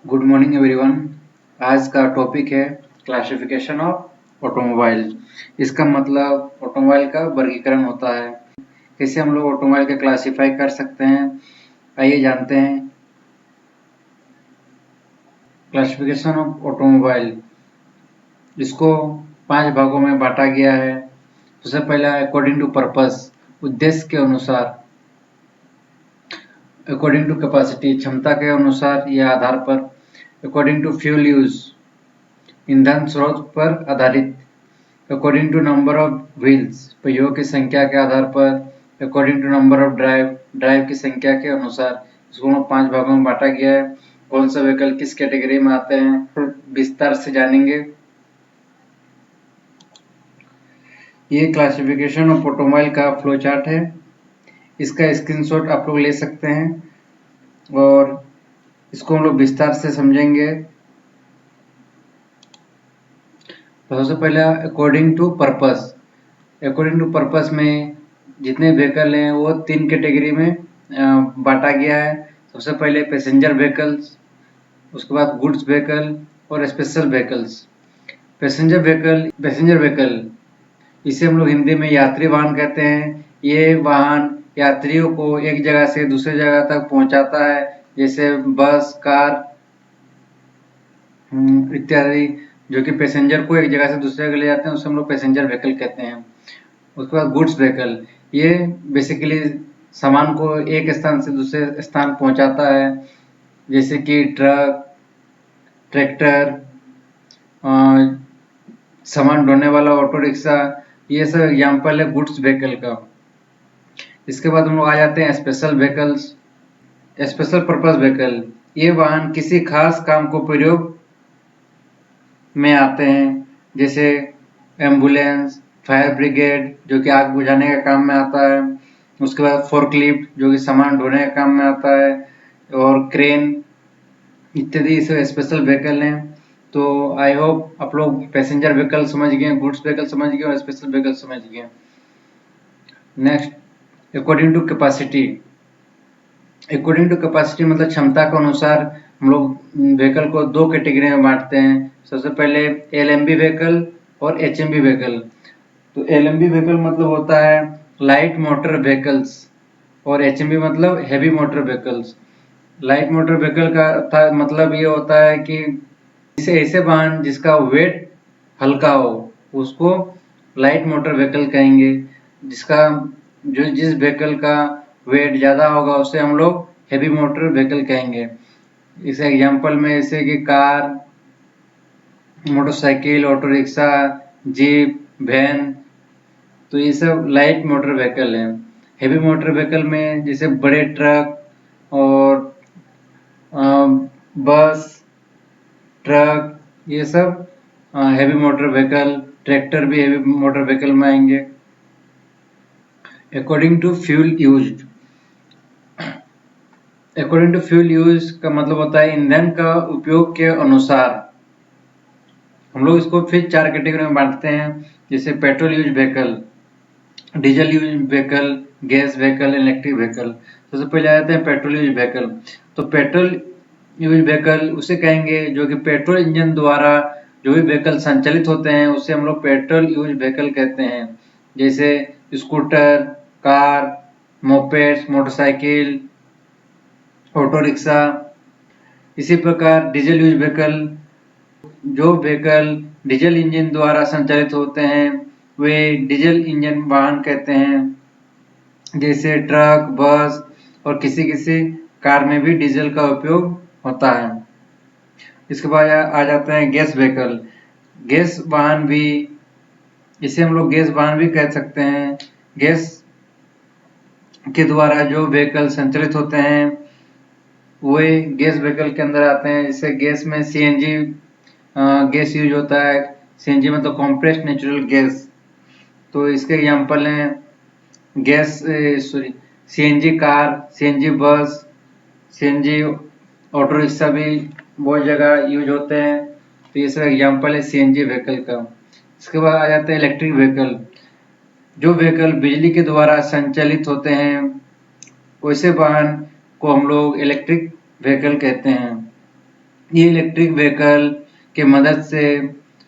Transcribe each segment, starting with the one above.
Good morning everyone. आज का topic है क्लासिफिकेशन ऑफ ऑटोमोबाइल। इसका मतलब ऑटोमोबाइल का वर्गीकरण होता है। कैसे हम लोग ऑटोमोबाइल का क्लासिफाई कर सकते हैं, आइए जानते हैं। क्लासिफिकेशन ऑफ ऑटोमोबाइल, इसको 5 भागों में बांटा गया है। सबसे पहला अकॉर्डिंग टू पर्पस, उद्देश्य के अनुसार। अकॉर्डिंग टू कैपेसिटी, क्षमता के अनुसार या आधार पर। अकॉर्डिंग टू फ्यूल यूज, ईंधन स्रोत पर आधारित। According to number of wheels, पहियों की संख्या के आधार पर। According to number of drive की संख्या के अनुसार। इसको 5 भागों में बांटा गया है। कौन सा व्हीकल किस कैटेगरी में आते हैं तो विस्तार से जानेंगे। ये क्लासिफिकेशन ऑफ ऑटोमोबाइल का फ्लो चार्ट है। इसका स्क्रीनशॉट आप लोग ले सकते हैं और इसको हम लोग विस्तार से समझेंगे। तो सबसे पहले according to purpose. According to purpose में जितने व्हीकल हैं वो 3 कैटेगरी में बांटा गया है। सबसे पहले पैसेंजर व्हीकल्स, उसके बाद गुड्स व्हीकल और स्पेशल व्हीकल्स। पैसेंजर व्हीकल इसे हम लोग हिंदी में यात्री वाहन कहते हैं। ये वाहन यात्रियों को एक जगह से दूसरी जगह तक पहुंचाता है, जैसे बस, कार इत्यादि, जो कि पैसेंजर को एक जगह से दूसरी जगह ले जाते हैं, उसे हम लोग पैसेंजर व्हीकल कहते हैं। उसके बाद गुड्स व्हीकल, ये बेसिकली सामान को एक स्थान से दूसरे स्थान पहुंचाता है, जैसे कि ट्रक, ट्रैक्टर, सामान ढोने वाला ऑटो रिक्शा, ये सब एग्जाम्पल है गुड्स व्हीकल का। इसके बाद हम लोग आ जाते हैं special vehicles. Special purpose vehicle, ये वाहन किसी खास काम को प्रयोग में आते हैं, जैसे एम्बुलेंस, फायर ब्रिगेड जो कि आग बुझाने का काम में आता है। उसके बाद फोर्कलिफ्ट जो कि सामान ढोने का काम में आता है, और क्रेन इत्यादि सब स्पेशल व्हीकल हैं। तो आई होप आप लोग पैसेंजर व्हीकल समझ गए, गुड्स व्हीकल समझ गए और स्पेशल व्हीकल समझ गए। Next, according to capacity. According to capacity मतलब क्षमता के अनुसार हम लोग व्हीकल को 2 कैटेगरी में बांटते हैं। सबसे पहले एलएमबी व्हीकल और एचएमबी व्हीकल। तो एलएमबी व्हीकल मतलब होता है लाइट मोटर व्हीकल्स, और एचएमबी मतलब heavy motor vehicles. Light motor vehicle का मतलब ये होता है कि इसे ऐसे वाहन जिसका वेट हल्का हो उसको लाइट मोटर व्हीकल कहेंगे। जिस व्हीकल का वेट ज़्यादा होगा उसे हम लोग हैवी मोटर व्हीकल कहेंगे। इस एग्जांपल में जैसे कि car, motorcycle, auto rickshaw, jeep, van, तो ये सब लाइट मोटर व्हीकल हैं। हैवी मोटर व्हीकल में जैसे बड़े ट्रक और बस, ट्रक, ये सब हैवी मोटर व्हीकल। ट्रैक्टर भी हैवी मोटर व्हीकल में आएंगे। According to fuel used. According to fuel use का मतलब होता है ईंधन का उपयोग के अनुसार। हम लोग इसको फिर 4 कैटेगरी में बांटते हैं, जैसे petrol use vehicle, diesel use vehicle, gas vehicle, electric vehicle. सबसे पहले आ जाते हैं पेट्रोल यूज व्हीकल। तो पेट्रोल यूज व्हीकल उसे कहेंगे जो कि पेट्रोल इंजन द्वारा जो भी व्हीकल संचालित होते हैं उसे हम लोग पेट्रोल यूज व्हीकल कहते हैं, जैसे scooter, car, mopeds, motorcycle, auto rickshaw. इसी प्रकार डीजल यूज व्हीकल, जो व्हीकल डीजल इंजन द्वारा संचालित होते हैं वे डीजल इंजन वाहन कहते हैं, जैसे ट्रक, बस और किसी किसी कार में भी डीजल का उपयोग होता है। इसके बाद आ जाते हैं गैस व्हीकल। गैस वाहन भी, इसे हम लोग गैस वाहन भी कह सकते हैं। गैस के द्वारा जो व्हीकल संचालित होते हैं वे गैस व्हीकल के अंदर आते हैं। जैसे गैस में सीएनजी गैस यूज होता है। सीएनजी मतलब कॉम्प्रेस्ड नेचुरल गैस। तो इसके एग्जांपल हैं CNG car, CNG bus, CNG auto rickshaw भी बहुत जगह यूज होते हैं। तो ये सब एग्जांपल है सीएनजी व्हीकल का। इसके बाद आ जाते हैं इलेक्ट्रिक व्हीकल। जो व्हीकल बिजली के द्वारा संचालित होते हैं वैसे वाहन को हम लोग इलेक्ट्रिक व्हीकल कहते हैं। ये इलेक्ट्रिक व्हीकल के मदद से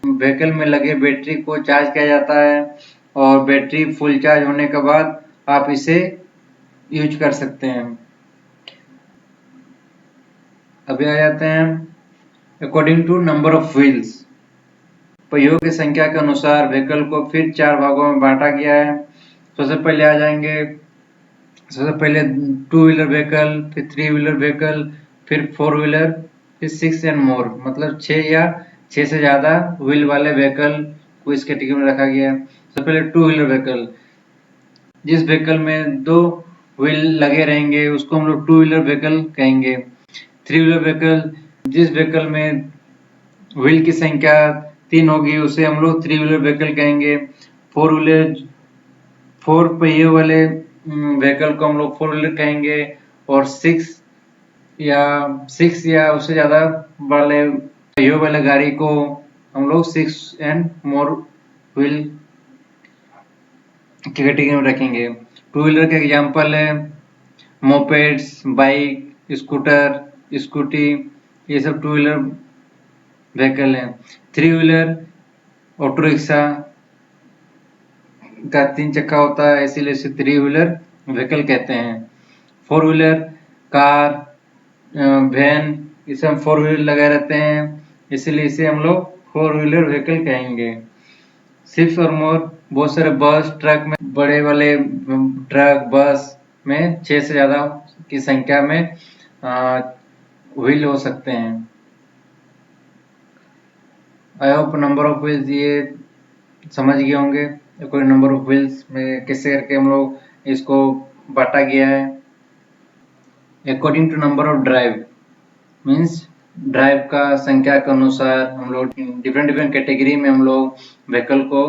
व्हीकल में लगे बैटरी को चार्ज किया जाता है और बैटरी फुल चार्ज होने के बाद आप इसे यूज कर सकते हैं। अभी आ जाते हैं according to number of wheels. पहियों की संख्या के अनुसार व्हीकल को फिर 4 भागों में बांटा गया है। सबसे पहले आ जाएंगे, सबसे पहले 2 व्हीलर व्हीकल, फिर 3 व्हीलर व्हीकल, फिर 4 व्हीलर, फिर 6 एंड मोर, मतलब 6 या 6 से ज्यादा व्हील वाले व्हीकल को इस कैटेगरी में रखा गया है। सबसे पहले 2 व्हीलर व्हीकल, जिस व्हीकल में 2 व्हील लगे रहेंगे उसको हम लोग 2 व्हीलर व्हीकल कहेंगे। 3 व्हीलर व्हीकल, जिस व्हीकल में व्हील की संख्या 3 होगी उसे हम लोग 3 व्हीलर व्हीकल कहेंगे। 4 व्हीलर, 4 पहिए वाले व्हीकल को हम लोग 4 व्हीलर कहेंगे और 6 या उससे ज्यादा वाले पहियों वाले गाड़ी को हम लोग 6 एंड मोर व्हील की कैटेगरी में रखेंगे। 2 व्हीलर के एग्जांपल है मोपेड्स, बाइक, स्कूटर, स्कूटी, ये सब 2 व्हीलर व्हीकल है। 3 व्हीलर ऑटो रिक्शा का 3 चक्का होता है, इसीलिए इसे 3 व्हीलर व्हीकल कहते हैं। 4 व्हीलर कार, वैन, इसे हम 4 व्हीलर लगे रहते हैं, इसीलिए इसे हम लोग 4 व्हीलर व्हीकल कहेंगे। 6 और मोर, बहुत सारे बस ट्रक में, बड़े वाले ट्रक बस में 6 से ज्यादा की संख्या में व्हील हो सकते हैं। I hope number of wheels ये समझ गए होंगे। कोई नंबर ऑफ व्हील्स में कैसे करके हम लोग इसको बांटा गया है। According to number of drive means drive का संख्या के अनुसार हम लोग डिफरेंट कैटेगरी में हम लोग व्हीकल को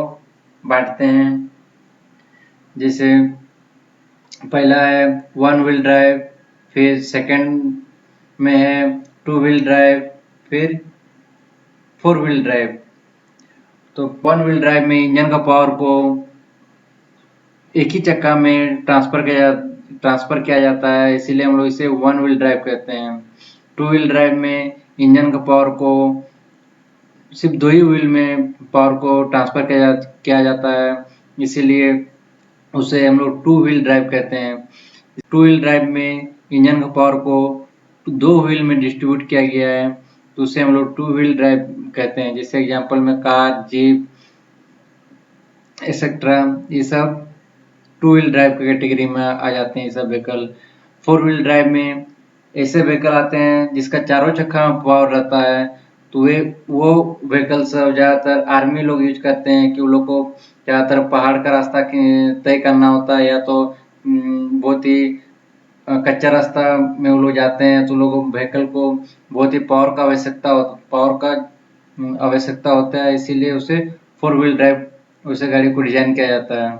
बांटते हैं। जैसे पहला है 1 व्हील ड्राइव, फिर सेकंड में है 2 व्हील ड्राइव, फिर 4 व्हील ड्राइव। तो 1 व्हील ड्राइव में इंजन का पावर को एक ही चक्का में ट्रांसफर किया जाता है, इसीलिए हम लोग इसे 1 व्हील ड्राइव कहते हैं। 2 व्हील ड्राइव में इंजन का पावर को सिर्फ 2 ही व्हील में पावर को ट्रांसफर किया जाता है, इसीलिए उसे हम लोग 2 व्हील ड्राइव कहते हैं। 2 व्हील ड्राइव में इंजन का पावर को 2 व्हील में डिस्ट्रीब्यूट किया गया है, तो उसे हम लोग 2 व्हील ड्राइव कहते हैं। जैसे एग्जांपल में कार, जीप एक्सेट्रा, ये सब 2 व्हील ड्राइव की कैटेगरी में आ जाते हैं ये सब व्हीकल। 4 व्हील ड्राइव में ऐसे व्हीकल आते हैं जिसका चारों चक्का में पावर रहता है, तो वो व्हीकल सब ज्यादातर आर्मी लोग यूज करते हैं कि वो लोग को ज्यादातर पहाड़ का रास्ता तय करना होता है, या तो बहुत ही कच्चा रास्ता में वो लोग जाते हैं, तो लोगों व्हीकल को बहुत ही पावर का आवश्यकता होता है, इसीलिए उसे 4 व्हील ड्राइव उसे गाड़ी को डिजाइन किया जाता है।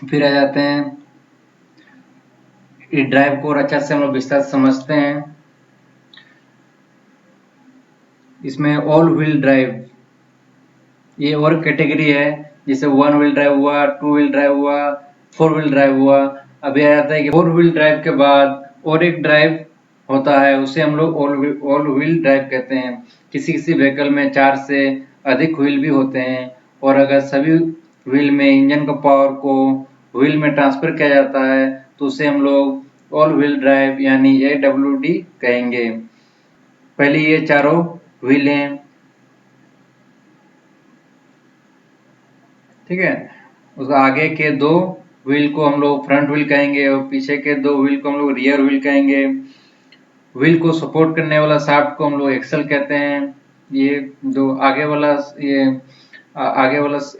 फिर आ जाते हैं इस ड्राइव को और अच्छा से हम लोग विस्तार से समझते हैं। इसमें ऑल व्हील ड्राइव ये और कैटेगरी है, जैसे 1 व्हील ड्राइव हुआ, 2 व्हील ड्राइव हुआ, 4 व्हील ड्राइव हुआ। अभी आ जाता है कि 4 व्हील ड्राइव के बाद और एक ड्राइव होता है, उसे हम लोग ऑल व्हील ड्राइव कहते हैं। किसी किसी व्हीकल में 4 से अधिक व्हील भी होते हैं, और अगर सभी व्हील में इंजन का पावर को व्हील में ट्रांसफर किया जाता है तो उसे हम लोग ऑल व्हील ड्राइव यानी AWD कहेंगे। पहले ये चारों व्हील हैं, ठीक है। उस आगे के 2 व्हील को हम लोग फ्रंट व्हील कहेंगे और पीछे के 2 व्हील को हम लोग रियर व्हील कहेंगे। व्हील को सपोर्ट करने वाला शाफ्ट को हम लोग एक्सल कहते हैं। ये जो आगे वाला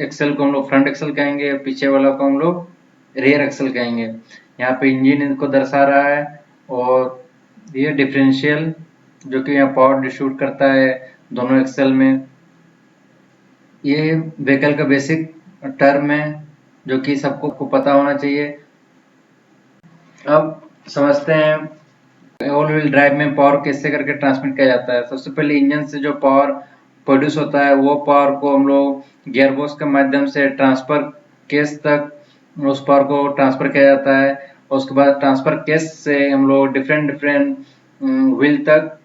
एक्सल को हम लोग फ्रंट एक्सल कहेंगे और पीछे वाला को हम लोग रियर एक्सल कहेंगे। यहाँ पे इंजन इनको दर्शा रहा है, और ये डिफरेंशियल जो कि यहाँ पावर डिस्ट्रीब्यूट करता है दोनों एक्सल में। ये व्हीकल का बेसिक टर्म है जो कि सबको पता होना चाहिए। अब समझते हैं ऑल व्हील ड्राइव में पावर कैसे करके ट्रांसमिट किया जाता है। सबसे पहले इंजन से जो पावर प्रोड्यूस होता है वो पावर को हम लोग गियरबॉक्स के माध्यम से ट्रांसफर केस तक उस पावर को ट्रांसफर किया जाता है, और उसके बाद ट्रांसफर केस से हम लोग डिफरेंट व्हील तक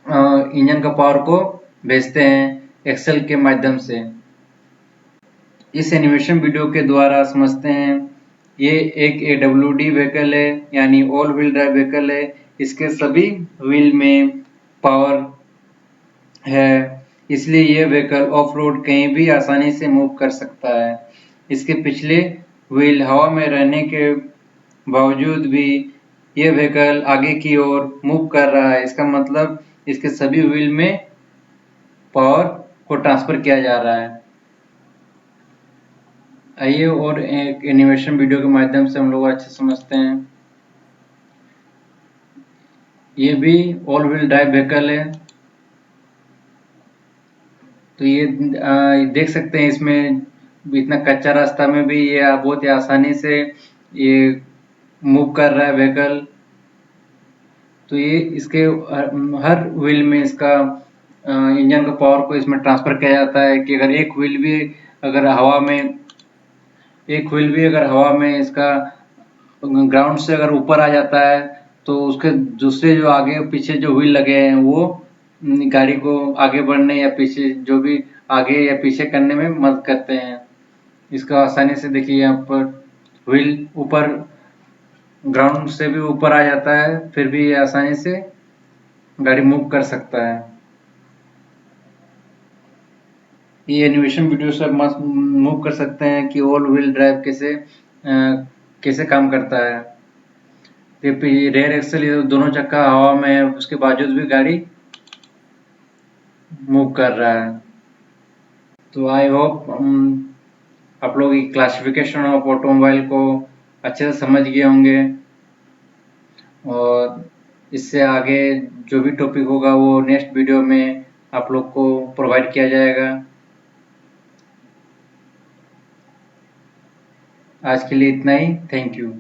इंजन का पावर को भेजते हैं एक्सेल के माध्यम से। इस एनिमेशन वीडियो के द्वारा समझते हैं ये एक AWD व्हीकल है, यानी ऑल व्हील ड्राइव व्हीकल है। इसके सभी व्हील में पावर है, इसलिए ये व्हीकल ऑफ रोड कहीं भी आसानी से मूव कर सकता है। इसके पिछले व्हील हवा में रहने के बावजूद भी ये व्हीकल आगे की ओर मूव कर रहा है। इसका मतलब इसके सभी व्हील में पावर को ट्रांसफर किया जा रहा है। आइए और एक एनिमेशन वीडियो के माध्यम से हम लोग अच्छे समझते हैं। ये भी ऑल व्हील ड्राइव व्हीकल है। तो ये देख सकते हैं इसमें इतना कच्चा रास्ता में भी ये बहुत ही आसानी से ये मूव कर रहा है व्हीकल। तो ये इसके हर व्हील में इसका इंजन का पावर को इसमें ट्रांसफर किया जाता है कि अगर एक व्हील भी अगर हवा में इसका ग्राउंड से अगर ऊपर आ जाता है तो उसके दूसरे जो आगे पीछे जो व्हील लगे हैं वो गाड़ी को आगे बढ़ने या पीछे जो भी आगे या पीछे करने में मदद करते हैं। इसका आसानी से देखिए यहाँ पर व्हील ऊपर ग्राउंड से भी ऊपर आ जाता है, फिर भी ये आसानी से गाड़ी मूव कर सकता है। ये एनिमेशन वीडियो से मस्त मूव कर सकते हैं कि ऑल व्हील ड्राइव कैसे काम करता है। रेयर एक्सेल ये दोनों चक्का हवा में है, उसके बावजूद भी गाड़ी मूव कर रहा है। तो आई होप आप लोग क्लासिफिकेशन ऑफ ऑटोमोबाइल को अच्छे से समझ गए होंगे और इससे आगे जो भी टॉपिक होगा वो नेक्स्ट वीडियो में आप लोग को प्रोवाइड किया जाएगा। आज के लिए इतना ही। Thank you.